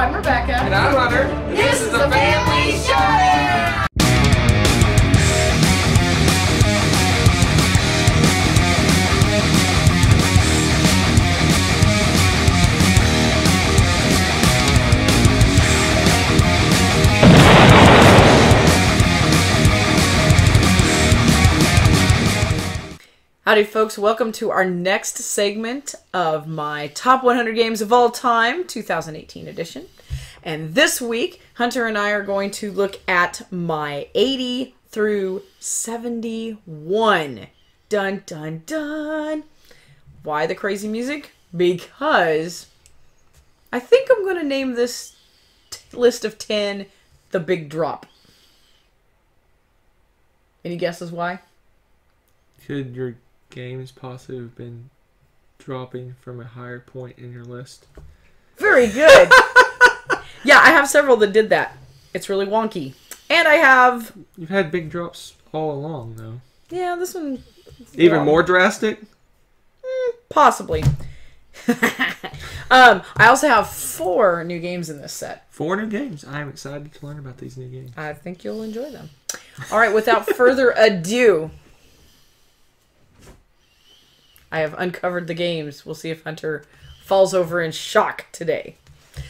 I'm Rebecca. And I'm Hunter. This is the Family Show! Howdy folks, welcome to our next segment of my Top 100 Games of All Time 2018 edition. And this week, Hunter and I are going to look at my 80 through 71. Dun dun dun. Why the crazy music? Because I think I'm going to name this list of 10 The Big Drop. Any guesses why? Could your games possibly have been dropping from a higher point in your list? Very good. Yeah, I have several that did that. It's really wonky. And I have... You've had big drops all along, though. Yeah, this one... Even more drastic? Possibly. I also have 4 new games in this set. 4 new games. I'm excited to learn about these new games. I think you'll enjoy them. All right, without further ado... I have uncovered the games. We'll see if Hunter falls over in shock today.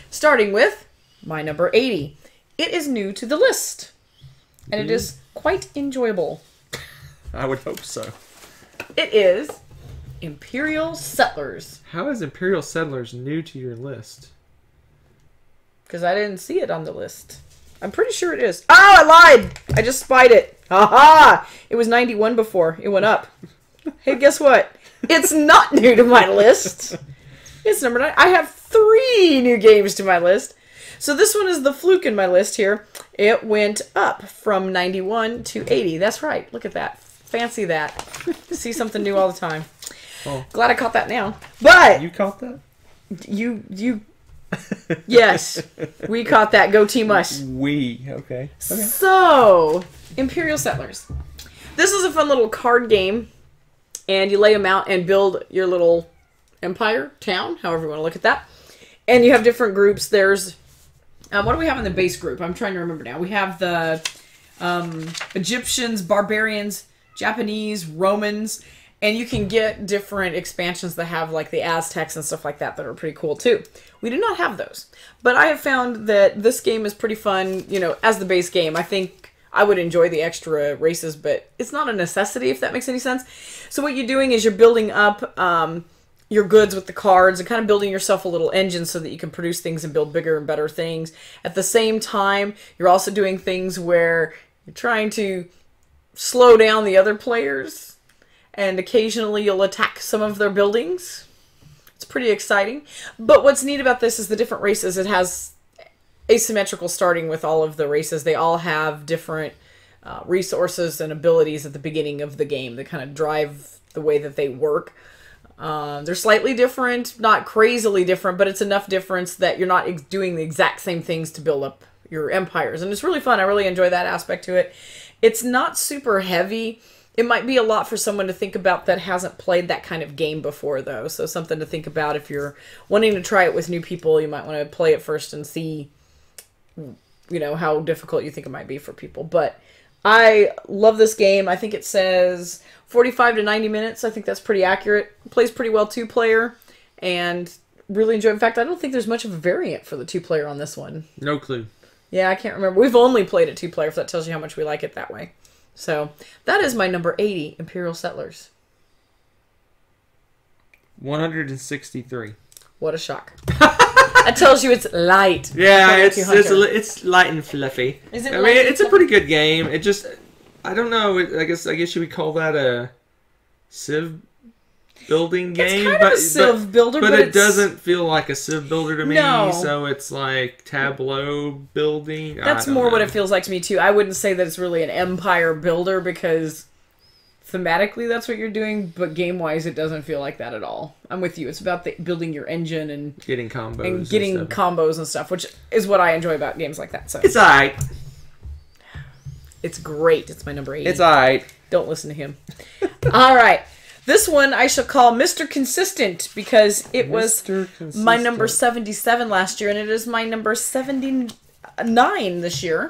Starting with my number 80. It is new to the list. And it is quite enjoyable. I would hope so. It is Imperial Settlers. How is Imperial Settlers new to your list? Because I didn't see it on the list. I'm pretty sure it is. Oh, I lied! I just spied it. Haha! It was 91 before. It went up. Hey, guess what? It's not new to my list. It's number 9. I have 3 new games to my list. So this one is the fluke in my list here. It went up from 91 to 80. That's right. Look at that. Fancy that. See something new all the time. Oh. Glad I caught that now. But You caught that? you yes. We caught that. Go Team Us. Okay. So, Imperial Settlers. This is a fun little card game. And you lay them out and build your little empire, town, however you want to look at that. And you have different groups. There's, what do we have in the base group? I'm trying to remember now. We have the Egyptians, barbarians, Japanese, Romans. And you can get different expansions that have like the Aztecs and stuff like that that are pretty cool too. We do not have those. But I have found that this game is pretty fun, you know, as the base game. I think I would enjoy the extra races, but it's not a necessity, if that makes any sense. So what you're doing is you're building up your goods with the cards and kind of building yourself a little engine so that you can produce things and build bigger and better things. At the same time, you're also doing things where you're trying to slow down the other players, and occasionally you'll attack some of their buildings. It's pretty exciting. But what's neat about this is the different races. It has asymmetrical starting with all of the races. They all have different resources and abilities at the beginning of the game that kind of drive the way that they work. They're slightly different, not crazily different, but it's enough difference that you're not doing the exact same things to build up your empires. And it's really fun. I really enjoy that aspect to it. It's not super heavy. It might be a lot for someone to think about that hasn't played that kind of game before, though. So something to think about if you're wanting to try it with new people. You might want to play it first and see, you know, how difficult you think it might be for people. But I love this game. I think it says 45 to 90 minutes. I think that's pretty accurate. It plays pretty well 2-player and really enjoy it. In fact, I don't think there's much of a variant for the 2-player on this one. No clue. Yeah, I can't remember. We've only played it 2-player, if that tells you how much we like it that way. So that is my number 80, Imperial Settlers. 163. What a shock. That tells you it's light. Yeah, it's light and fluffy. Is it? I mean, it's a pretty good game. It just, I don't know. I guess you would call that a Civ building game. It's kind of a Civ builder, but it doesn't feel like a Civ builder to me. No. So it's like Tableau building. That's more what it feels like to me too. I wouldn't say that it's really an empire builder because thematically that's what you're doing, but game-wise it doesn't feel like that at all. I'm with you. It's about building your engine and getting combos and getting combos and stuff, which is what I enjoy about games like that. So it's alright. It's great. It's my number 80. It's alright. Don't listen to him. All right. This one I shall call Mr. Consistent because it was Mr. my number Consistent. 77 last year, and it is my number 79 this year.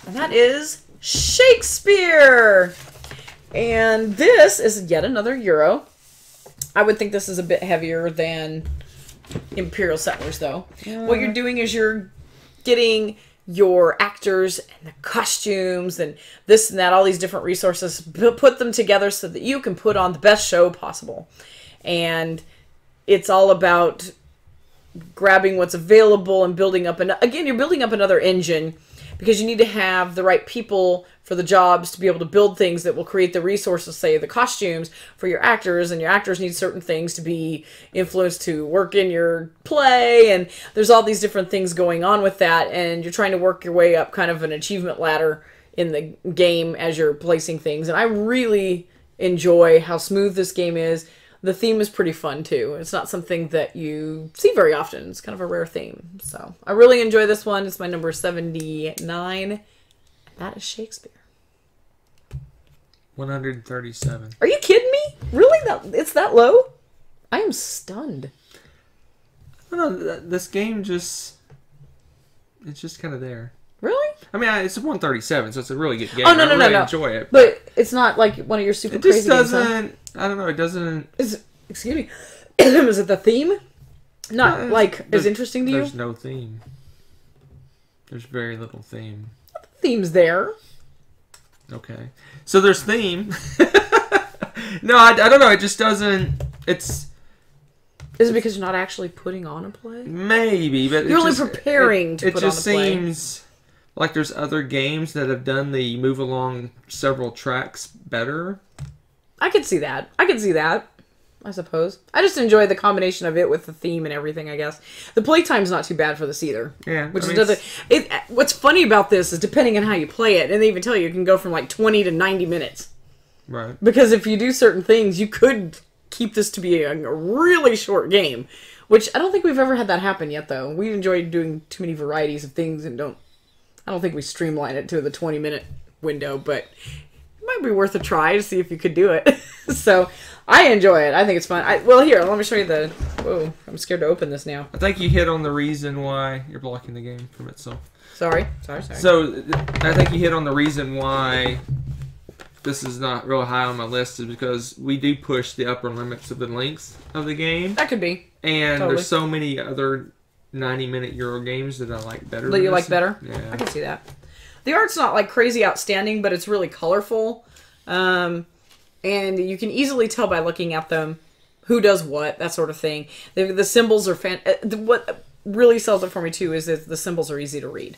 And that is Shakespeare. And this is yet another Euro. I would think this is a bit heavier than Imperial Settlers, though. What you're doing is you're getting your actors and the costumes and this and that, all these different resources, put them together so that you can put on the best show possible. And it's all about grabbing what's available and building up. And again, you're building up another engine because you need to have the right people for the jobs to be able to build things that will create the resources, say the costumes for your actors, and your actors need certain things to be influenced to work in your play, and there's all these different things going on with that, and you're trying to work your way up kind of an achievement ladder in the game as you're placing things. And I really enjoy how smooth this game is. The theme is pretty fun too. It's not something that you see very often. It's kind of a rare theme. So I really enjoy this one. It's my number 79. That is Shakespeare. 137. Are you kidding me? Really? It's that low? I am stunned. I don't know. This game it's just kind of there. Really? I mean, it's a 137, so it's a really good game. Oh, no, I no, really no. enjoy it. But it's not like one of your super It just crazy games, doesn't. I don't know. It doesn't. Excuse me. Is it the theme? Not No, like as there's- interesting to you? There's no theme. There's very little theme. Theme's there. Okay. So there's theme. No, I don't know. It just doesn't. It's Is it because you're not actually putting on a play? maybe, but You're it only just, preparing to it put on a just play. seems like there's other games that have done the move along several tracks better. I could see that. I suppose. I just enjoy the combination of it with the theme and everything, I guess. The playtime's not too bad for this either. Yeah, Which I is mean, another... What's funny about this is depending on how you play it, and they even tell you it can go from like 20 to 90 minutes. Right. Because if you do certain things, you could keep this to be a really short game. Which I don't think we've ever had that happen yet, though. We enjoy doing too many varieties of things and I don't think we streamline it to the 20-minute window, but it might be worth a try to see if you could do it. So, I enjoy it. I think it's fun. Well, here, let me show you the... Whoa, I'm scared to open this now. I think you hit on the reason why you're blocking the game from itself. Sorry. So, I think you hit on the reason why this is not real high on my list is because we do push the upper limits of the length of the game. That could be. And Totally. there's so many other 90-minute Euro games that I like better. That you than like this. better? Yeah. I can see that. The art's not like crazy outstanding, but it's really colorful. And you can easily tell by looking at them who does what, that sort of thing. The symbols are what really sells it for me too is that the symbols are easy to read.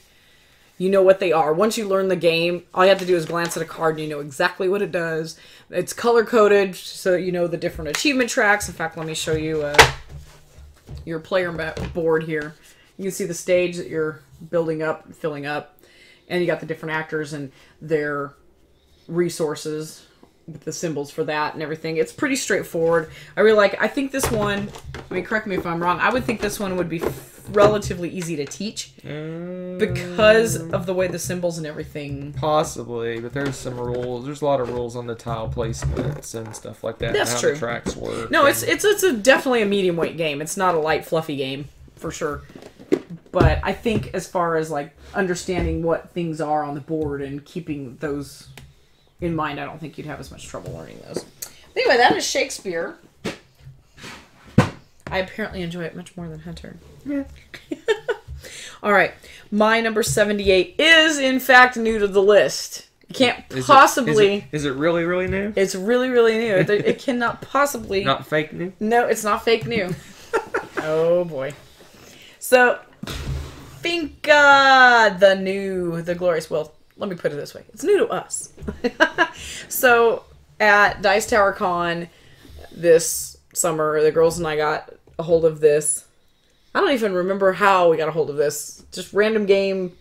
You know what they are. Once you learn the game, all you have to do is glance at a card and you know exactly what it does. It's color-coded, so you know the different achievement tracks. In fact, let me show you your player board here. You can see the stage that you're building up, filling up, and you got the different actors and their resources with the symbols for that and everything. It's pretty straightforward. I think this one, I mean, correct me if I'm wrong, I would think this one would be relatively easy to teach because of the way the symbols and everything. Possibly, but there's some rules. There's a lot of rules on the tile placements and stuff like that. That's and how true. The tracks work. No, and- it's definitely a medium weight game. It's not a light fluffy game for sure. But I think as far as like understanding what things are on the board and keeping those in mind, I don't think you'd have as much trouble learning those. Anyway, that is Shakespeare. I apparently enjoy it much more than Hunter. Yeah. All right. My number 78 is, in fact, new to the list. It can't possibly... Is it really, really new? It's really, really new. It cannot possibly... Not fake new? No, it's not fake new. Oh, boy. So, Finca, the Glorious Will. Let me put it this way. It's new to us. So, at Dice Tower Con this summer, the girls and I got a hold of this. I don't even remember how we got a hold of this. Just random game.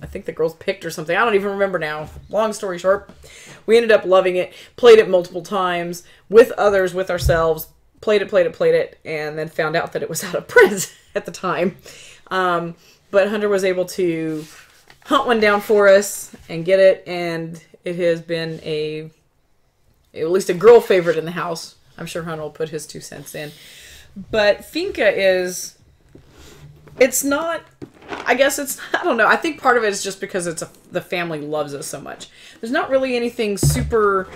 I think the girls picked or something. I don't even remember now. Long story short. We ended up loving it. Played it multiple times. With others, with ourselves. Played it. And then found out that it was out of print at the time. But Hunter was able to hunt one down for us and get it. And it has been at least a girl favorite in the house I'm sure Hunter will put his 2 cents in. But Finca is... It's not... I guess it's... I don't know. I think part of it is just because the family loves it so much. There's not really anything super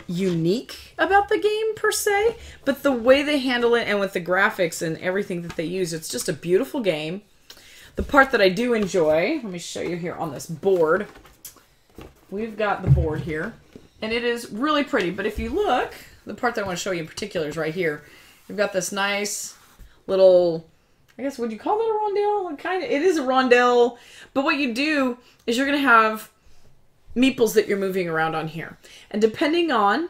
unique about the game, per se. But the way they handle it and with the graphics and everything that they use, it's just a beautiful game. The part that I do enjoy... Let me show you here on this board. We've got the board here. And it is really pretty. But if you look... The part that I want to show you in particular is right here. You've got this nice little... I guess, would you call that a rondelle? Kind of. It is a rondelle. But what you do is you're going to have meeples that you're moving around on here. And depending on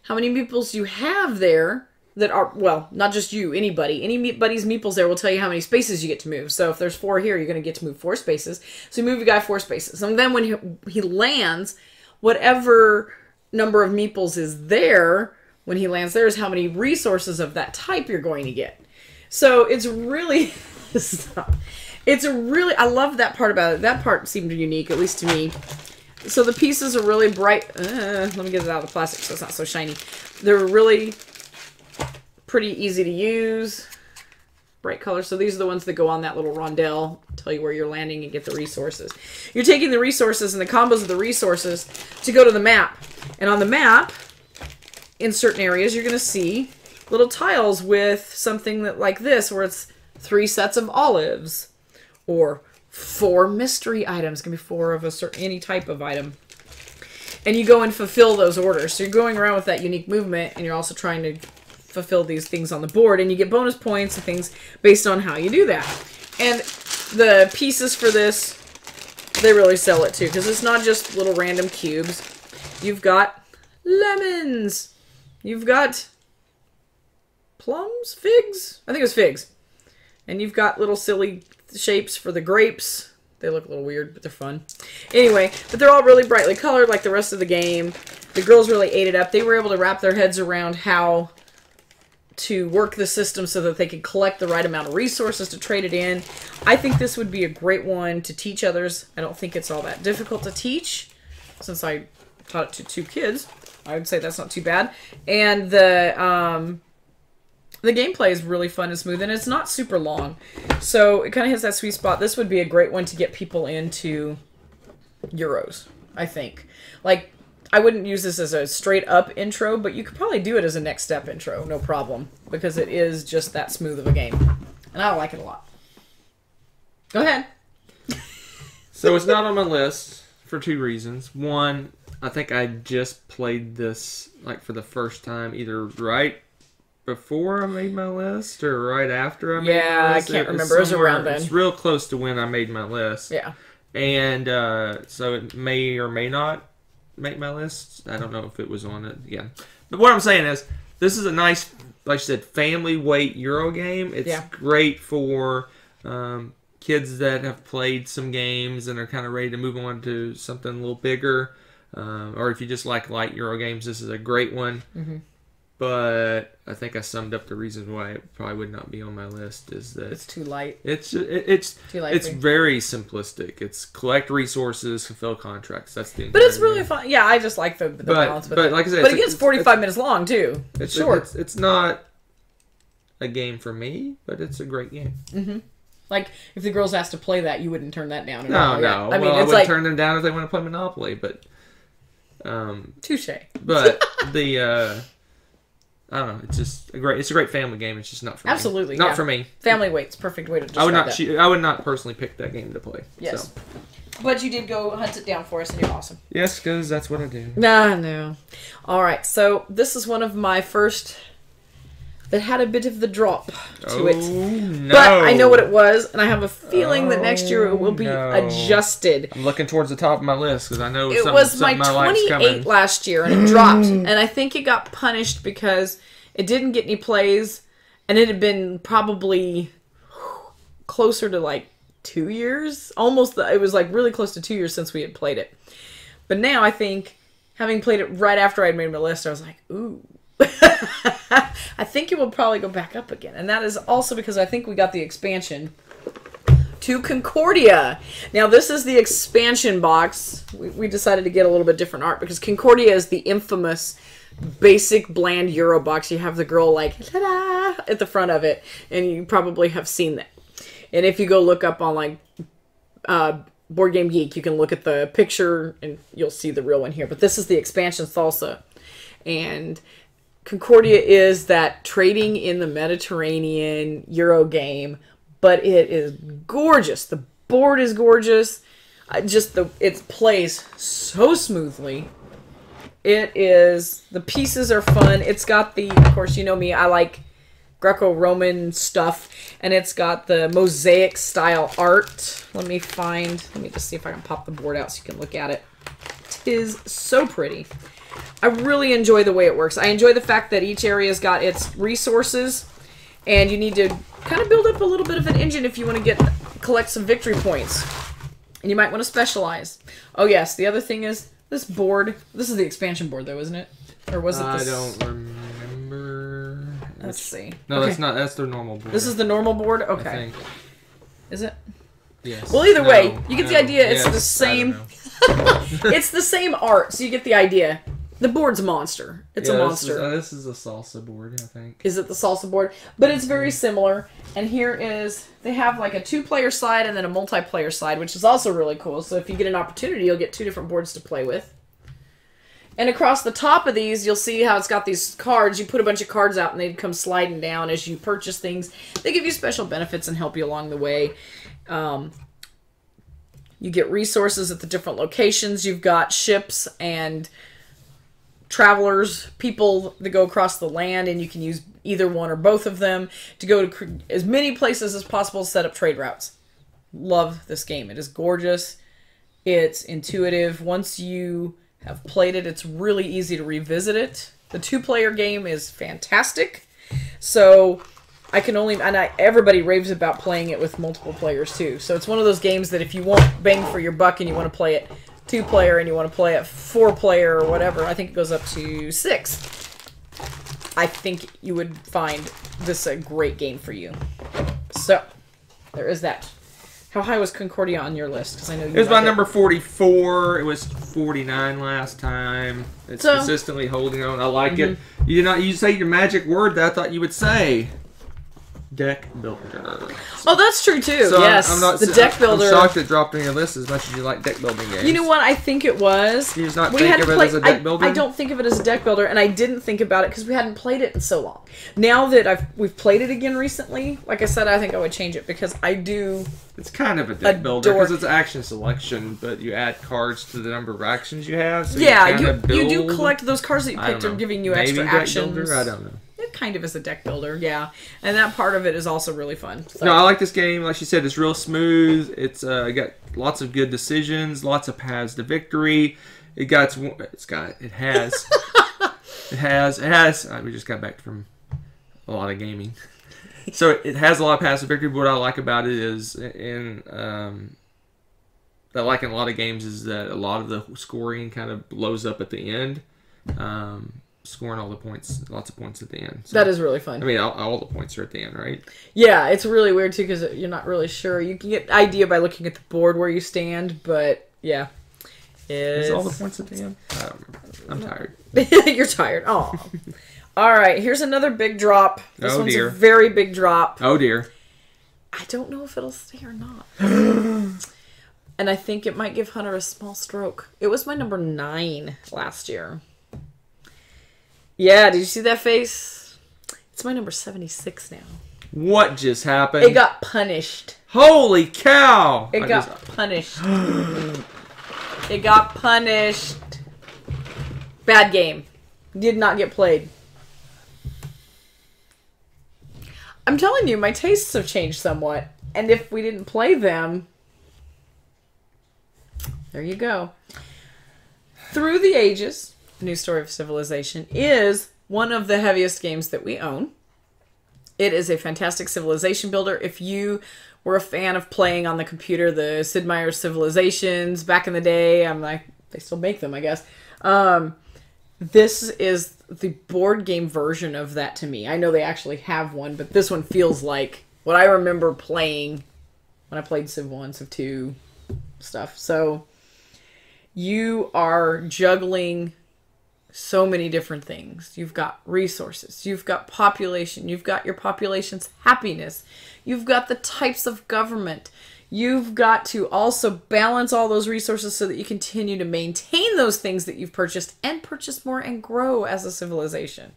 how many meeples you have there that are, well, not just you, anybody. Anybody's meeples there will tell you how many spaces you get to move. So if there's 4 here, you're going to get to move 4 spaces. So you move a guy 4 spaces. And then when he lands, whatever number of meeples is there, when he lands there, is how many resources of that type you're going to get. So it's really, I love that part about it. That part seemed unique, at least to me. So the pieces are really bright. Let me get it out of the plastic so it's not so shiny. They're really pretty easy to use. Bright colors. So these are the ones that go on that little rondelle. Tell you where you're landing and get the resources. You're taking the resources and the combos of the resources to go to the map. And on the map, in certain areas, you're going to see little tiles with something that like this, where it's 3 sets of olives, or 4 mystery items. It can be 4 of any type of item, and you go and fulfill those orders. So you're going around with that unique movement, and you're also trying to fulfill these things on the board, and you get bonus points and things based on how you do that. And the pieces for this, they really sell it too, because it's not just little random cubes. You've got lemons. You've got plums? Figs? I think it was figs. And you've got little silly shapes for the grapes. They look a little weird, but they're fun. Anyway, but they're all really brightly colored like the rest of the game. The girls really ate it up. They were able to wrap their heads around how to work the system so that they could collect the right amount of resources to trade it in. I think this would be a great one to teach others. I don't think it's all that difficult to teach, since I taught it to 2 kids. I would say that's not too bad. And the gameplay is really fun and smooth, and it's not super long. So it kind of hits that sweet spot. This would be a great one to get people into Euros, I think. Like, I wouldn't use this as a straight-up intro, but you could probably do it as a next step intro, no problem. Because it is just that smooth of a game. And I like it a lot. Go ahead. So it's not on my list for 2 reasons. One, I think I just played this, like, for the first time, either right before I made my list or right after I made my list. I can't remember. It was around then. It's real close to when I made my list. Yeah. And so it may or may not make my list. I don't know if it was on it. Yeah. But what I'm saying is, this is a nice, like I said, family weight Euro game. It's great for kids that have played some games and are kind of ready to move on to something a little bigger. Or if you just like light Euro games, this is a great one. Mm-hmm. But I think I summed up the reason why it probably would not be on my list is that it's too light. It's too light. It's very simplistic. It's collect resources, fulfill contracts. That's the. But it's really fun. Yeah, I just like the balance. But like I said, but it gets 45 minutes long too. It's short. It's not a game for me, but it's a great game. Mm-hmm. Like if the girls asked to play that, you wouldn't turn that down. No. I mean, I would turn them down if they want to play Monopoly, but. Touche. But the. I don't know. It's a great family game. It's just not for me. Absolutely, not for me. Family weight's perfect way to describe that. I would not personally pick that game to play. Yes, so. But you did go hunt it down for us, and you're awesome. Yes, because that's what I do. No. All right, so this is one of my first that had a bit of the drop to it. No. But I know what it was, and I have a feeling that next year it will be adjusted. I'm looking towards the top of my list because I know it was my 28 last year, and it dropped. And I think it got punished because it didn't get any plays, and it had been probably closer to like 2 years. Almost, it was like really close to 2 years since we had played it. But now I think, having played it right after I'd made my list, I was like, ooh. I think it will probably go back up again. And that is also because I think we got the expansion to Concordia. Now, this is the expansion box. We decided to get a little bit different art because Concordia is the infamous basic bland Euro box. You have the girl like ta-da at the front of it, and you probably have seen that. And if you go look up on like Board Game Geek, you can look at the picture and you'll see the real one here. But this is the expansion Salsa, and Concordia is that trading in the Mediterranean Euro game, but it is gorgeous. The board is gorgeous. It plays so smoothly. The pieces are fun. It's got of course, you know me, I like Greco-Roman stuff, and it's got the mosaic style art. Let me just see if I can pop the board out so you can look at it. It is so pretty. I really enjoy the way it works. I enjoy the fact that each area's got its resources, and you need to kind of build up a little bit of an engine if you want to collect some victory points. And you might want to specialize. Oh yes, the other thing is this board. This is the expansion board though, isn't it? Or was it this? I don't remember. Let's see. No, okay. That's not. That's their normal board. This is the normal board? Okay. I think. Is it? Yes. Well, either way, you get the idea. It's the same. It's the same art, so you get the idea. The board's a monster. It's a monster. This is a salsa board, I think. Is it the salsa board? But it's very similar. And here is, they have like a 2-player side and then a multiplayer side, which is also really cool. So if you get an opportunity, you'll get 2 different boards to play with. And across the top of these, you'll see how it's got these cards. You put a bunch of cards out and they come sliding down as you purchase things. They give you special benefits and help you along the way. You get resources at the different locations. You've got ships and travelers, people that go across the land, and you can use either one or both of them to go to as many places as possible to set up trade routes. Love this game. It is gorgeous. It's intuitive. Once you have played it, it's really easy to revisit it. The 2-player game is fantastic. So everybody raves about playing it with multiple players too. So it's one of those games that if you want bang for your buck and you want to play it 2-player and you want to play it 4-player or whatever, I think it goes up to 6. I think you would find this a great game for you. So, there is that. How high was Concordia on your list? Because I know you. It was my number 44. It was 49 last time. It's consistently holding on. I like it. You say your magic word that I thought you would say. Deck builder. Oh, that's true too. So yes, the deck builder. I'm shocked it dropped on your list as much as you like deck building games. You know what? I think it was. You just not think of it as a deck builder? I don't think of it as a deck builder, and I didn't think about it because we hadn't played it in so long. Now that we've played it again recently, like I said, I think I would change it because I do. It's kind of a deck builder because it's action selection, but you add cards to the number of actions you have. So you do collect those cards that you picked are giving you extra actions. Builder? I don't know. It kind of is a deck builder, yeah. And that part of it is also really fun. So. No, I like this game. Like she said, it's real smooth. It's got lots of good decisions, lots of paths to victory. It has. We just got back from a lot of gaming. So it has a lot of paths to victory. But what I like about it is, that I like in a lot of games is that a lot of the scoring kind of blows up at the end. Scoring all the points, lots of points at the end. So, that is really fun. I mean, all the points are at the end, right? Yeah, it's really weird too because you're not really sure. You can get idea by looking at the board where you stand, but yeah. Is all the points at the end? I don't remember. I'm tired. You're tired. Oh. All right, here's another big drop. This one's a very big drop. Oh dear. I don't know if it'll stay or not. And I think it might give Hunter a small stroke. It was my number 9 last year. Yeah, did you see that face? It's my number 76 now. What just happened? It got punished. Holy cow! It got punished. It got punished. Bad game. Did not get played. I'm telling you, my tastes have changed somewhat. And if we didn't play them... There you go. Through the Ages... New Story of Civilization is one of the heaviest games that we own. It is a fantastic civilization builder. If you were a fan of playing on the computer, the Sid Meier's Civilizations back in the day, they still make them, I guess. This is the board game version of that to me. I know they actually have one, but this one feels like what I remember playing when I played Civ 1, Civ 2 stuff. So you are juggling so many different things. You've got resources, you've got population, you've got your population's happiness, you've got the types of government. You've got to also balance all those resources so that you continue to maintain those things that you've purchased and purchase more and grow as a civilization.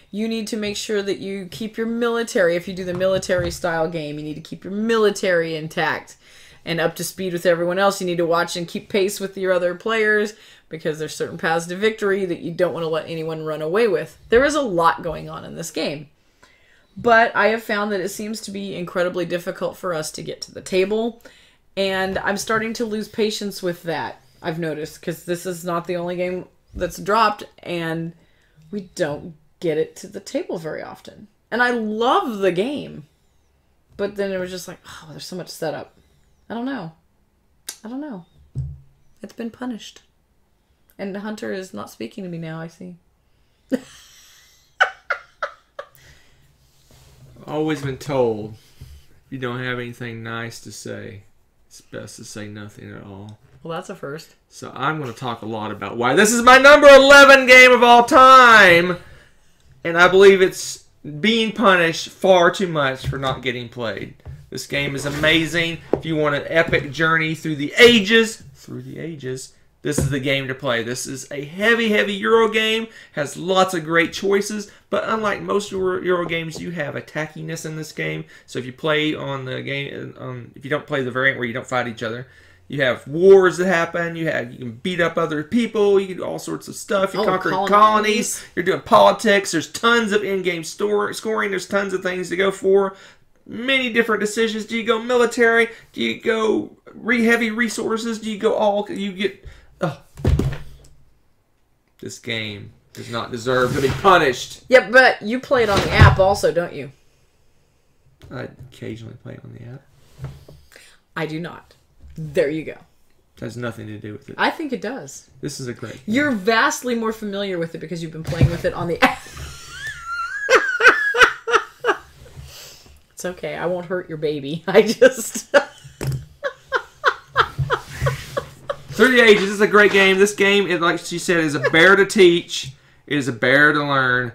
You need to make sure that you keep your military. If you do the military style game, you need to keep your military intact and up to speed with everyone else. You need to watch and keep pace with your other players because there's certain paths to victory that you don't want to let anyone run away with. There is a lot going on in this game. But I have found that it seems to be incredibly difficult for us to get to the table. And I'm starting to lose patience with that, I've noticed. Because this is not the only game that's dropped. And we don't get it to the table very often. And I love the game. But then it was just like, oh, there's so much setup. I don't know. It's been punished. And Hunter is not speaking to me now, I see. Always been told, if you don't have anything nice to say, it's best to say nothing at all. Well, that's a first. So I'm going to talk a lot about why this is my number 11 game of all time. And I believe it's being punished far too much for not getting played. This game is amazing. If you want an epic journey through the ages, this is the game to play. This is a heavy Euro game. Has lots of great choices. But unlike most Euro games, you have attackiness in this game. So if you play on the game, if you don't play the variant where you don't fight each other, you have wars that happen. You can beat up other people. You can do all sorts of stuff. You conquer colonies. You're doing politics. There's tons of in-game scoring. There's tons of things to go for. Many different decisions. Do you go military? Do you go heavy resources? Do you go all? You get. This game does not deserve to be punished. Yeah, but you play it on the app also, don't you? I occasionally play it on the app. I do not. There you go. It has nothing to do with it. I think it does. This is a great game. You're vastly more familiar with it because you've been playing with it on the app. It's okay. I won't hurt your baby. I just... Through the Ages is a great game. This game, like she said, is a bear to teach. It is a bear to learn.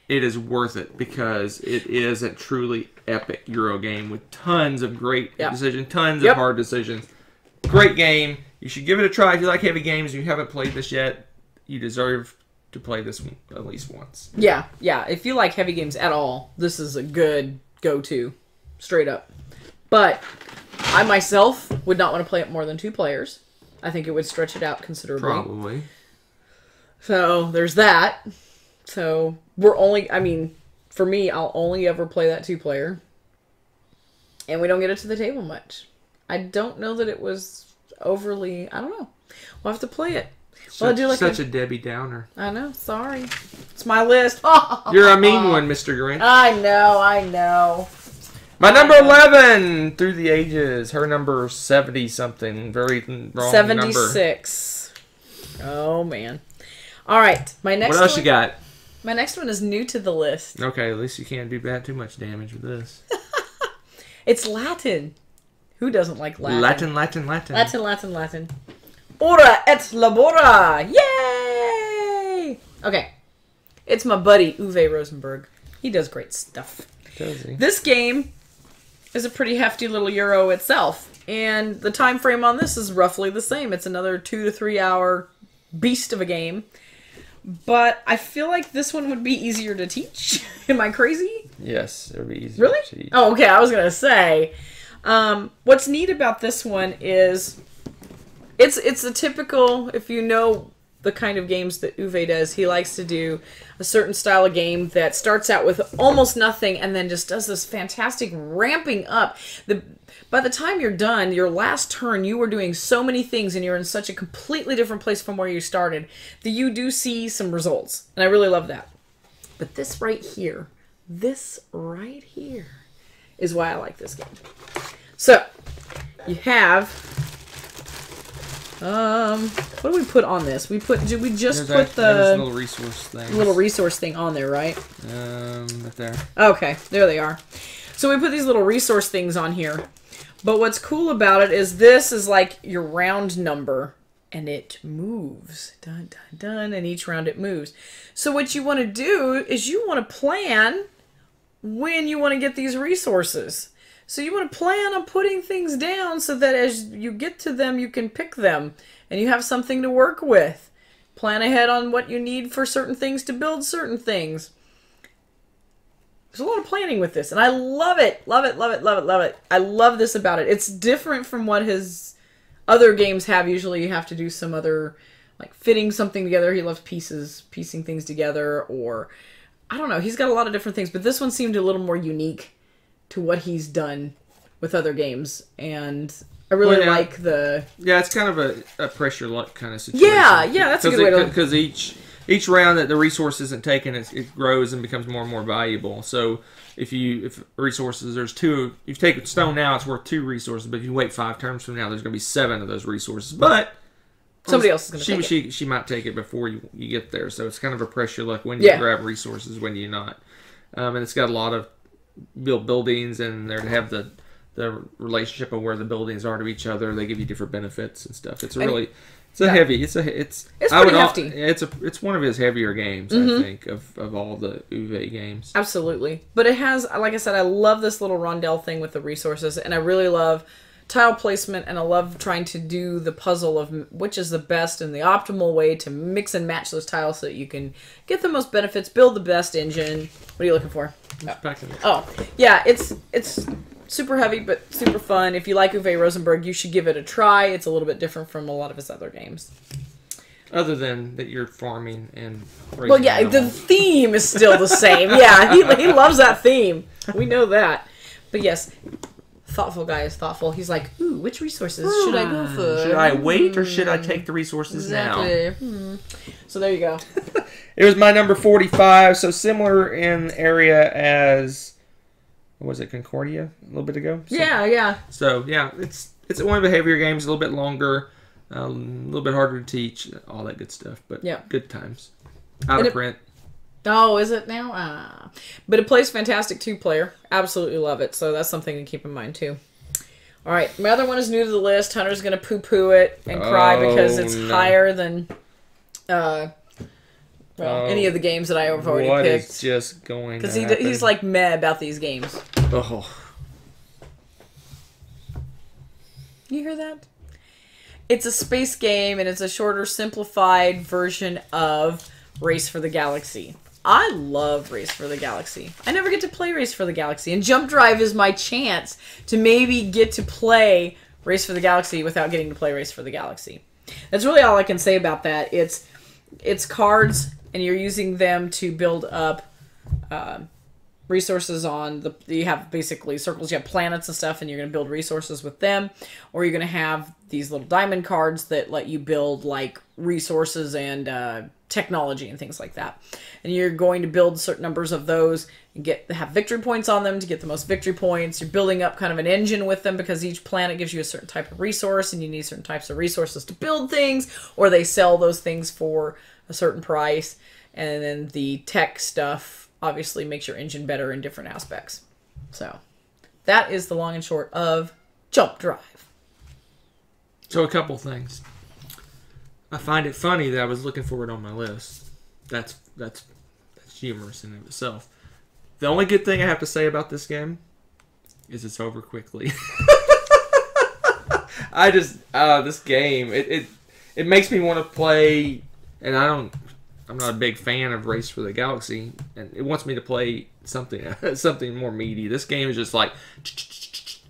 It is worth it because it is a truly epic Euro game with tons of great decisions, tons of hard decisions. Great game. You should give it a try. If you like heavy games and you haven't played this yet, you deserve to play this one at least once. Yeah. If you like heavy games at all, this is a good go-to. Straight up. But I myself would not want to play it more than 2 players. I think it would stretch it out considerably. Probably. So, there's that. So, for me, I'll only ever play that 2-player. And we don't get it to the table much. I don't know that it was overly... I don't know. We'll have to play it. Such a Debbie Downer. I know. Sorry. It's my list. You're a mean one, Mr. Grinch. I know. My number 11, Through the Ages. Her number 70-something. Very wrong 76. Number. Oh, man. All right. My next. What else you got? My next one is new to the list. Okay, at least you can't do too much damage with this. It's Latin. Who doesn't like Latin? Latin. Ora et labora. Yay! Okay. It's my buddy, Uwe Rosenberg. He does great stuff. Does he? This game is a pretty hefty little Euro itself. And the time frame on this is roughly the same. It's another 2 to 3 hour beast of a game. But I feel like this one would be easier to teach. Am I crazy? Yes, it would be easier to teach. Oh, okay. I was going to say. What's neat about this one is it's a typical, if you know the kind of games that Uwe does, he likes to do a certain style of game that starts out with almost nothing and then just does this fantastic ramping up. By the time you're done, your last turn, you were doing so many things and you're in such a completely different place from where you started that you do see some results. And I really love that. But this right here is why I like this game. So, you have... what do we put on this? Did we just put the little resource thing on there, right? Right there. Okay, there they are. So we put these little resource things on here. But what's cool about it is this is like your round number. and it moves. Dun, dun, dun, and each round it moves. So what you want to do is you want to plan when you want to get these resources. So you want to plan on putting things down so that as you get to them, you can pick them and you have something to work with. Plan ahead on what you need for certain things to build certain things. There's a lot of planning with this, and I love it. Love it, love it, love it, love it. I love this about it. It's different from what his other games have. Usually you have to do some other, like fitting something together. He loves piecing things together, or I don't know. He's got a lot of different things, but this one seemed a little more unique to what he's done with other games, and I really like the... Yeah, it's kind of a pressure luck kind of situation. Yeah, that's a good way to... Because each round that the resource isn't taken, it grows and becomes more and more valuable. So if resources, there's 2, you've taken stone now, it's worth 2 resources, but if you wait 5 turns from now, there's going to be 7 of those resources. But somebody else is going to take it. She might take it before you get there. So it's kind of a pressure luck when you grab resources, when you not. And it's got a lot of buildings, and they have the relationship of where the buildings are to each other. They give you different benefits and stuff. It's pretty hefty. It's one of his heavier games, I think, of all the Uwe games. Absolutely. But it has, like I said, I love this little rondel thing with the resources, and I really love tile placement, and I love trying to do the puzzle of which is the best and the optimal way to mix and match those tiles so that you can get the most benefits, build the best engine. What are you looking for? Oh, yeah, it's super heavy, but super fun. If you like Uwe Rosenberg, you should give it a try. It's a little bit different from a lot of his other games. Other than that you're farming and raising well, yeah, animals. The theme is still the same. Yeah, he loves that theme. We know that. But yes, thoughtful guy is thoughtful. He's like, ooh, which resources should I go for? Should I wait or should I take the resources now? So there you go. It was my number 45, so similar in area as... Was it Concordia a little bit ago? Yeah. So yeah, it's one of the heavier games, a little bit longer, a little bit harder to teach, all that good stuff. But good times. Out of print. Oh, is it now? But it plays fantastic 2-player. Absolutely love it. So that's something to keep in mind too. All right, my other one is new to the list. Hunter's gonna poo-poo it and cry because it's higher than any of the games that I have already picked. What is just going? Because he's like meh about these games. Oh. You hear that? It's a space game, and it's a shorter, simplified version of Race for the Galaxy. I love Race for the Galaxy. I never get to play Race for the Galaxy, and Jump Drive is my chance to maybe get to play Race for the Galaxy without getting to play Race for the Galaxy. That's really all I can say about that. It's cards, and you're using them to build up resources on you have basically circles, you have planets and stuff, and you're going to build resources with them, or you're going to have these little diamond cards that let you build like resources and technology and things like that. And you're going to build certain numbers of those and have victory points on them to get the most victory points. You're building up kind of an engine with them because each planet gives you a certain type of resource, and you need certain types of resources to build things, or they sell those things for a certain price. And then the tech stuff obviously makes your engine better in different aspects. So that is the long and short of Jump Drive. So a couple things. I find it funny that I was looking for it on my list. That's humorous in of itself. The only good thing I have to say about this game is it's over quickly. This game, it makes me want to play, and I'm not a big fan of Race for the Galaxy, and it wants me to play something more meaty. This game is just like,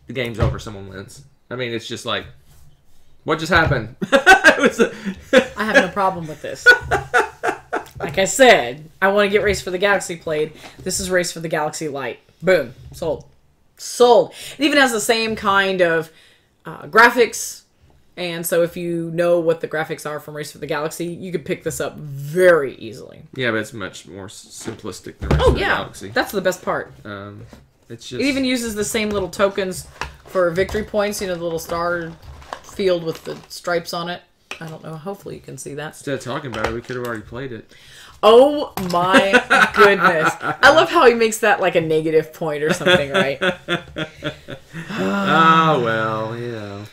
the game's over, someone wins. I mean, it's just like, what just happened? I have no problem with this. Like I said, I want to get Race for the Galaxy played. This is Race for the Galaxy Light. Boom. Sold. It even has the same kind of graphics. And so if you know what the graphics are from Race for the Galaxy, you could pick this up very easily. Yeah, but it's much more simplistic than Race for the Galaxy. That's the best part. It even uses the same little tokens for victory points. You know, the little star field with the stripes on it. I don't know. Hopefully you can see that. Instead of talking about it, we could have already played it. Oh my goodness. I love how he makes that like a negative point or something, right? Oh, well, yeah.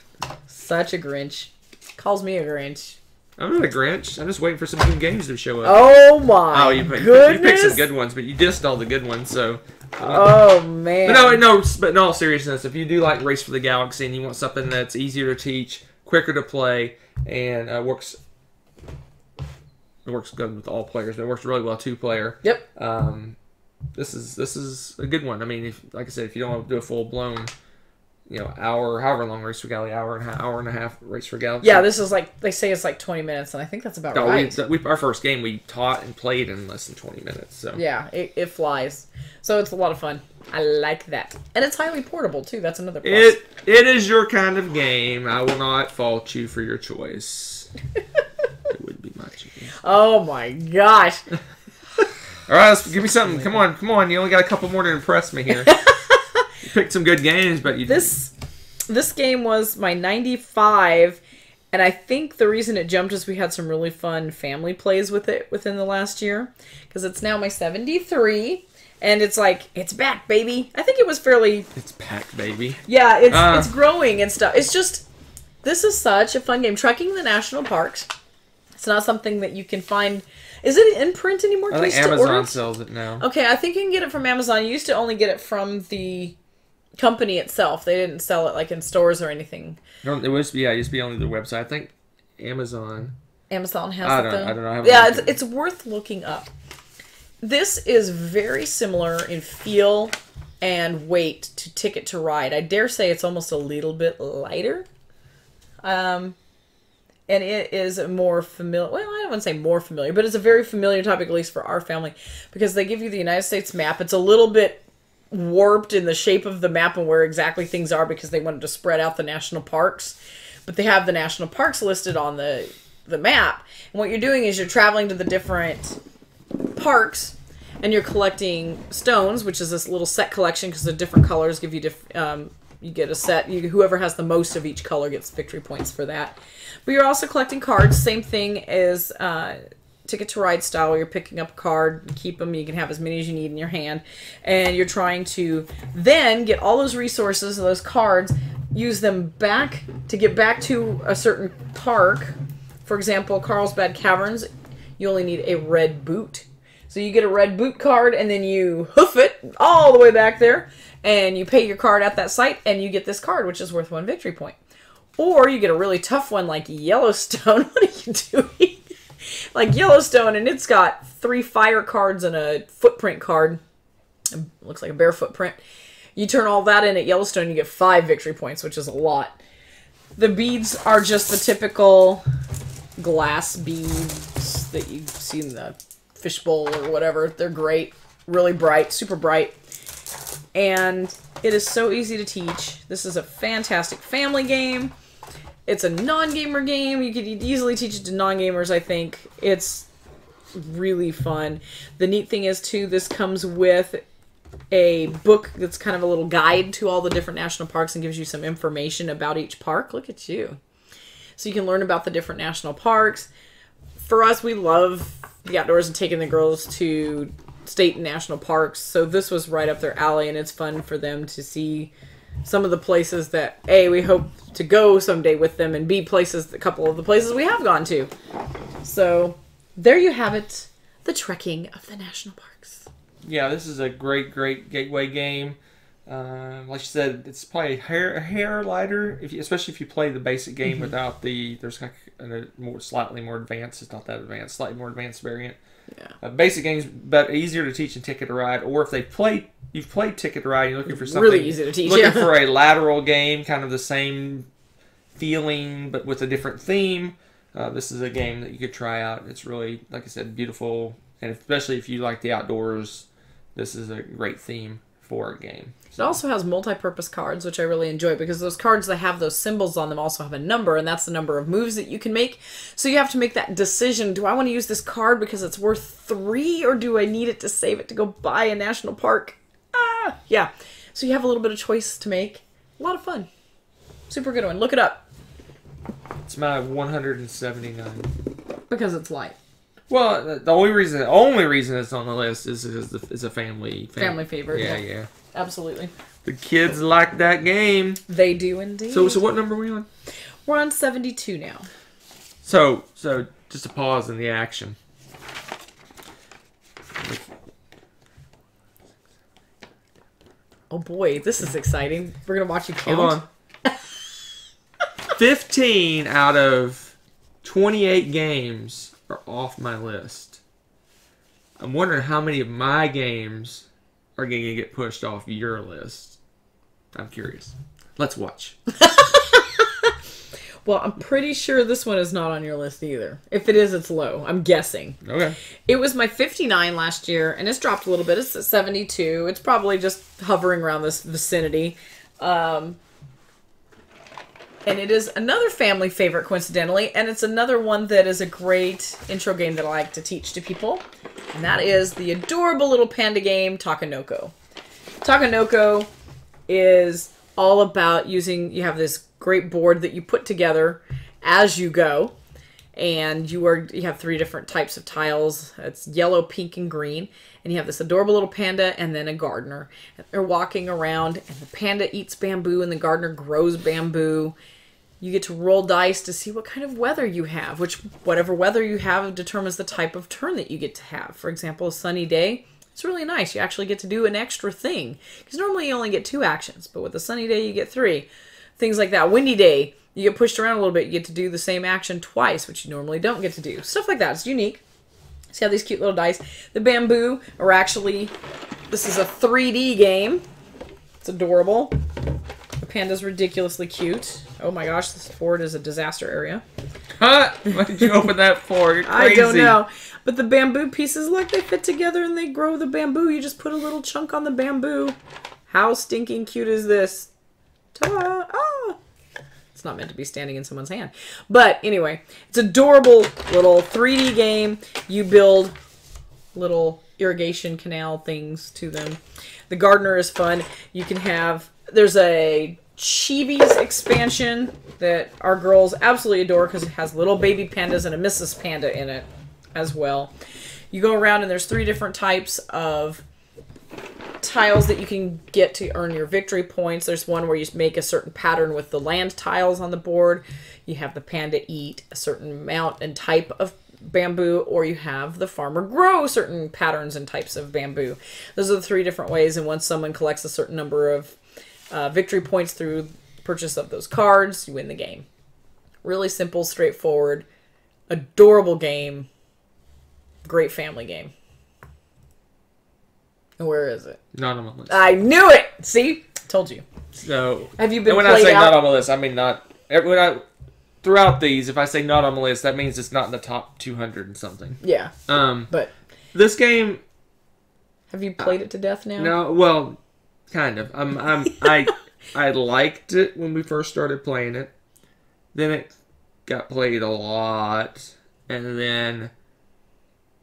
Such a Grinch. Calls me a Grinch. I'm not a Grinch. I'm just waiting for some good games to show up. Oh my you goodness! picked some good ones, but you dissed all the good ones. So. Oh man! But in all seriousness, if you do like Race for the Galaxy and you want something that's easier to teach, quicker to play, and works good with all players, but it works really well 2-player. Yep. This is a good one. I mean, like I said, if you don't want to do a full blown, hour, however long Race for Galaxy, hour and a half Race for Galaxy. Yeah, this is like they say it's like 20 minutes, and I think that's about right. Our first game we taught and played in less than 20 minutes. So yeah, it flies. So it's a lot of fun. I like that, and it's highly portable too. That's another plus. It is your kind of game. I will not fault you for your choice. It would be my choice. Oh my gosh! All right, give me something. Come on. You only got a couple more to impress me here. You picked some good games, but this game was my 95, and I think the reason it jumped is we had some really fun family plays with it within the last year, because it's now my 73, and it's like it's back, baby. I think it was fairly. It's back, baby. Yeah, it's growing and stuff. It's just this is such a fun game. Trekking the national parks. It's not something that you can find. Is it in print anymore? I think Amazon sells it now. Okay, I think you can get it from Amazon. You used to only get it from the company itself. They didn't sell it like in stores or anything. No, it used to be only the website. I think Amazon has it though. I don't know. Yeah, it's worth looking up. This is very similar in feel and weight to Ticket to Ride. I dare say it's almost a little bit lighter. And it is more familiar. Well, I don't want to say more familiar, but it's a very familiar topic, at least for our family, because they give you the United States map. It's a little bit warped in the shape of the map and where exactly things are because they wanted to spread out the national parks. But they have the national parks listed on the map. And what you're doing is you're traveling to the different parks and you're collecting stones, which is this little set collection because the different colors give you you get a set. Whoever has the most of each color gets victory points for that. But you're also collecting cards. Same thing as Ticket to Ride style, where you're picking up a card, keep them. You can have as many as you need in your hand. And you're trying to then get all those resources, those cards, use them back to get back to a certain park. For example, Carlsbad Caverns, you only need a red boot. So you get a red boot card, and then you hoof it all the way back there, and you pay your card at that site, and you get this card, which is worth 1 victory point. Or you get a really tough one like Yellowstone. What are you doing? Like Yellowstone, and it's got 3 fire cards and a footprint card. It looks like a bear footprint. You turn all that in at Yellowstone, you get 5 victory points, which is a lot. The beads are just the typical glass beads that you see in the fishbowl or whatever. They're great. Really bright. Super bright. And it is so easy to teach. This is a fantastic family game. It's a non-gamer game. You could easily teach it to non-gamers, I think. It's really fun. The neat thing is, too, this comes with a book that's kind of a little guide to all the different national parks and gives you some information about each park. Look at you. So you can learn about the different national parks. For us, we love the outdoors and taking the girls to state and national parks. So this was right up their alley, and it's fun for them to see some of the places that, A, we hope to go someday with them, and B, a couple of the places we have gone to. So there you have it, the trekking of the national parks. Yeah, this is a great gateway game. Like you said, it's probably a hair lighter, especially if you play the basic game without there's like slightly more advanced. It's not that advanced, slightly more advanced variant. Yeah. Basic games, but easier to teach in Ticket to Ride, or if you've played Ticket to Ride, you're looking for something really easy to teach. Looking for a lateral game, kind of the same feeling but with a different theme. This is a game that you could try out. It's really, like I said, beautiful, and especially if you like the outdoors, this is a great theme for a game. It also has multi-purpose cards, which I really enjoy, because those cards that have those symbols on them also have a number, and that's the number of moves that you can make. So you have to make that decision. Do I want to use this card because it's worth 3, or do I need it to save it to go buy a national park? Yeah. So you have a little bit of choice to make. A lot of fun. Super good one. Look it up. It's my 179. Because it's light. Well, the only reason it's on the list is a family favorite. Yeah. Absolutely. The kids like that game. They do indeed. So what number are we on? We're on 72 now. So just a pause in the action. Oh boy, this is exciting. We're gonna watch you count. Hold on. 15 out of 28 games are off my list. I'm wondering how many of my games are going to get pushed off your list. I'm curious. Let's watch. Well, I'm pretty sure this one is not on your list either. If it is, it's low. I'm guessing. Okay. It was my 59 last year, and it's dropped a little bit. It's at 72. It's probably just hovering around this vicinity. And it is another family favorite, coincidentally, and it's another one that is a great intro game that I like to teach to people. And that is the adorable little panda game, Takenoko. Takenoko is all about using, you have this great board that you put together as you go, and you have 3 different types of tiles. It's yellow, pink, and green, and you have this adorable little panda and then a gardener. They're walking around, and the panda eats bamboo and the gardener grows bamboo. You get to roll dice to see what kind of weather you have, whatever weather you have determines the type of turn that you get to have. For example, a sunny day, it's really nice. You actually get to do an extra thing, because normally you only get 2 actions, but with a sunny day you get 3. Things like that. Windy day, you get pushed around a little bit. You get to do the same action twice, which you normally don't get to do. Stuff like that. It's unique. See how these cute little dice. The bamboo are actually, this is a 3D game. It's adorable. The panda's ridiculously cute. Oh my gosh, this board is a disaster area. Huh? What did you open that for? You're crazy. I don't know. But the bamboo pieces, look, they fit together and they grow the bamboo. You just put a little chunk on the bamboo. How stinking cute is this? Ta-da! Ah! It's not meant to be standing in someone's hand. But anyway, it's adorable little 3D game. You build little irrigation canal things to them. The gardener is fun. You can have, there's a Chibi's expansion that our girls absolutely adore because it has little baby pandas and a Mrs. Panda in it as well. You go around and there's 3 different types of tiles that you can get to earn your victory points. There's one where you make a certain pattern with the land tiles on the board. You have the panda eat a certain amount and type of bamboo, or you have the farmer grow certain patterns and types of bamboo. Those are the 3 different ways, and once someone collects a certain number of victory points through purchase of those cards, you win the game. Really simple, straightforward, adorable game. Great family game. And where is it? Not on my list. I knew it! See? Told you. So, have you been when played I say out? not on my list, I mean not. Throughout these, if I say not on my list, that means it's not in the top 200 and something. Yeah. But this game. have you played it to death now? No, well, kind of. I liked it when we first started playing it. Then it got played a lot, and then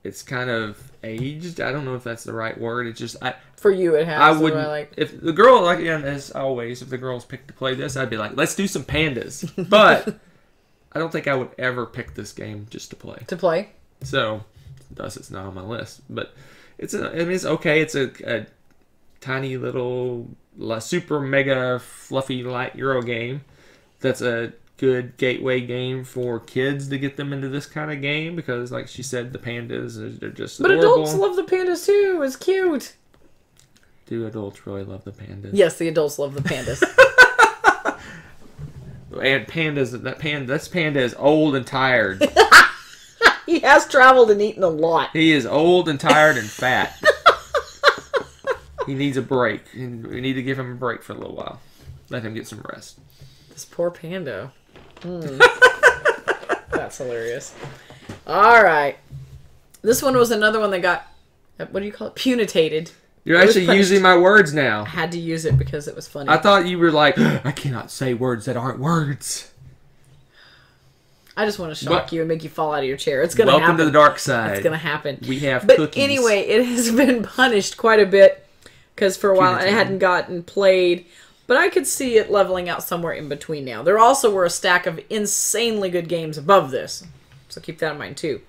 it's kind of aged. I don't know if that's the right word. It's just for you it has. I wouldn't. If the girl, like, again, as always, if the girls picked to play this, I'd be like, let's do some pandas. But I don't think I would ever pick this game just to play. To play. So, thus it's not on my list. But it's okay. It's a tiny little super mega fluffy light Euro game. That's a good gateway game for kids to get them into this kind of game because, like she said, the pandas they're just adorable. But adults love the pandas too. It's cute. Do adults really love the pandas? Yes, the adults love the pandas. And pandas, this panda is old and tired. He has traveled and eaten a lot. He is old and tired and fat. He needs a break. And we need to give him a break for a little while. Let him get some rest. This poor panda. That's hilarious. All right. This one was another one that got, what do you call it? Punitated. You're actually using my words now. I had to use it because it was funny. I thought you were like, I cannot say words that aren't words. I just want to shock you and make you fall out of your chair. It's going to happen. Welcome to the dark side. It's going to happen. We have but cookies. Anyway, it has been punished quite a bit because for a while I hadn't gotten played. But I could see it leveling out somewhere in between now. There also were a stack of insanely good games above this. So keep that in mind too.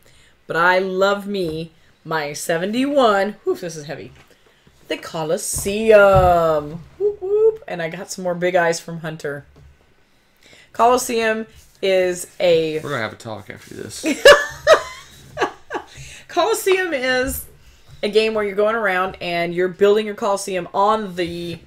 But I love me my 71. Whew, this is heavy. The Colosseum. Whoop, whoop. And I got some more big eyes from Hunter. Colosseum is a... We're going to have a talk after this. Colosseum is a game where you're going around and you're building your Colosseum on the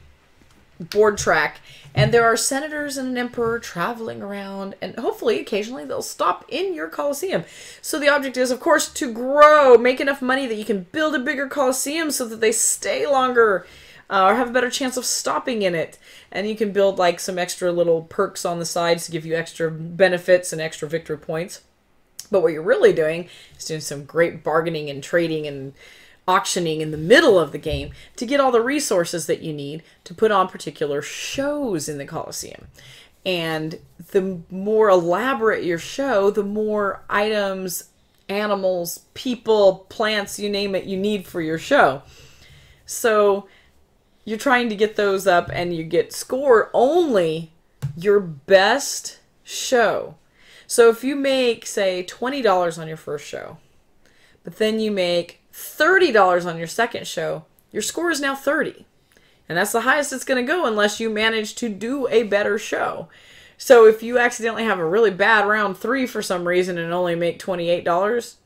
board track. And there are senators and an emperor traveling around. And hopefully, occasionally, they'll stop in your Colosseum. So the object is, of course, to grow. Make enough money that you can build a bigger Colosseum so that they stay longer. Or have a better chance of stopping in it. And you can build like some extra little perks on the sides to give you extra benefits and extra victory points. But what you're really doing is doing some great bargaining and trading and auctioning in the middle of the game to get all the resources that you need to put on particular shows in the Colosseum. And the more elaborate your show, the more items, animals, people, plants, you name it, you need for your show. So you're trying to get those up, and you get scored only your best show. So if you make, say, $20 on your first show, but then you make $30 on your second show, your score is now 30. And that's the highest it's going to go unless you manage to do a better show. So if you accidentally have a really bad round 3 for some reason and only make $28,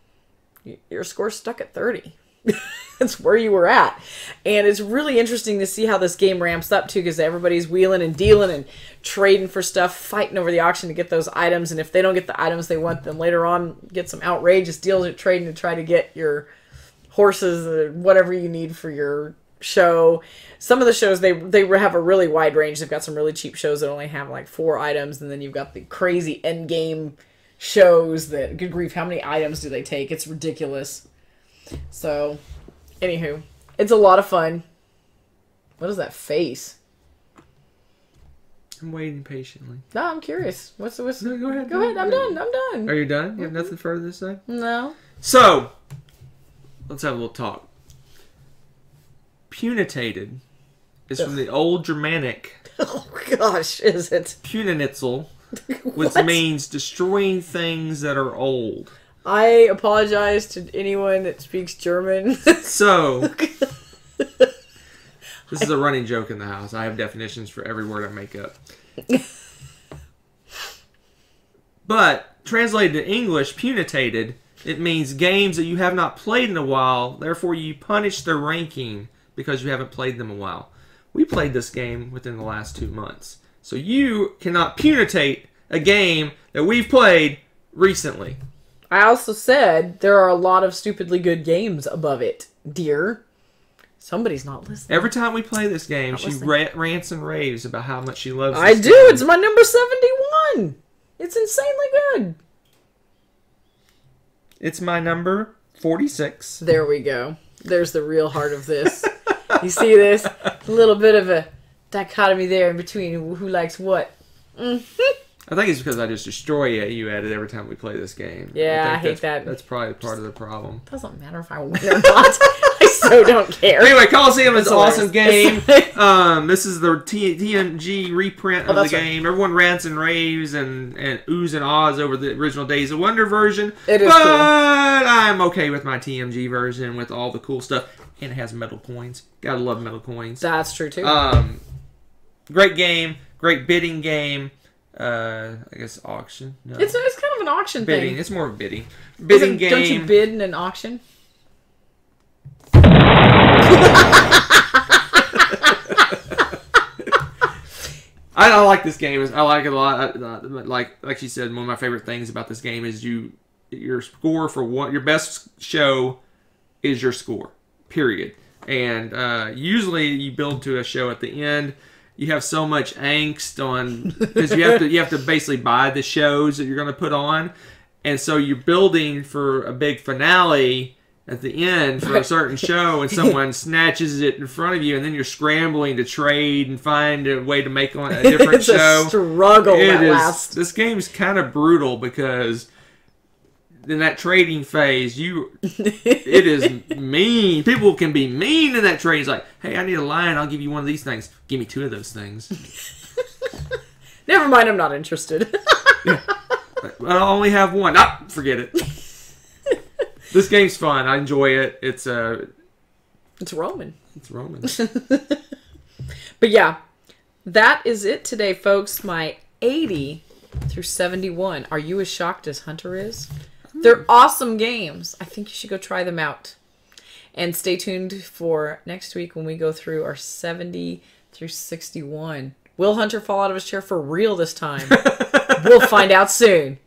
your score's stuck at 30. That's where you were at. And it's really interesting to see how this game ramps up too, because everybody's wheeling and dealing and trading for stuff, fighting over the auction to get those items. And if they don't get the items they want, then later on get some outrageous deals at trading to try to get your horses or whatever you need for your show. Some of the shows, they have a really wide range. They've got some really cheap shows that only have like 4 items, and then you've got the crazy end game shows that, good grief, how many items do they take? It's ridiculous. So, anywho, it's a lot of fun. What is that face? I'm waiting patiently. No, I'm curious. What's No, go ahead. Go ahead. I'm done. Are you done? You have nothing further to say? No. So, let's have a little talk. Punitated is from the old Germanic. Oh gosh, is it? Punenitzel, which means destroying things that are old. I apologize to anyone that speaks German. So, this is a running joke in the house. I have definitions for every word I make up. But, translated to English, punitated, it means games that you have not played in a while, therefore you punish their ranking because you haven't played them a while. We played this game within the last 2 months. So you cannot punitate a game that we've played recently. I also said there are a lot of stupidly good games above it, dear. Somebody's not listening. Every time we play this game, she rants and raves about how much she loves I this do. game. It's my number 71. It's insanely good. It's my number 46. There we go. There's the real heart of this. You see this? A little bit of a dichotomy there in between who likes what. I think it's because I just destroy you at it every time we play this game. Yeah, I hate that. That's probably part of the problem. Doesn't matter if I win or not. I so don't care. Anyway, Colosseum is an awesome game. This is the TMG reprint of the game. Right. Everyone rants and raves and oohs and ahs over the original Days of Wonder version. It is but cool. I'm okay with my TMG version with all the cool stuff. And it has metal coins. Gotta love metal coins. That's true, too. Great game. Great bidding game. I guess auction. No. It's kind of an auction bidding. thing. It's more of a bidding. Bidding game. Don't you bid in an auction? I like this game. I like it a lot. Like she said, one of my favorite things about this game is your score for your best show is your score. Period. And usually you build to a show at the end. You have so much angst on because you have to basically buy the shows that you're going to put on, and so you're building for a big finale at the end for a certain show, and someone snatches it in front of you, and then you're scrambling to trade and find a way to make on a different it's show. A struggle at last. This game's kind of brutal because in that trading phase, it is mean. People can be mean in that trade. It's like, hey, I need a lion. I'll give you one of these things. Give me 2 of those things. Never mind. I'm not interested. Yeah. I only have 1. Ah, forget it. This game's fun. I enjoy it. It's Roman. It's Roman. But yeah, that is it today, folks. My 80 through 71. Are you as shocked as Hunter is? They're awesome games. I think you should go try them out. And stay tuned for next week when we go through our 70 through 61. Will Hunter fall out of his chair for real this time? We'll find out soon.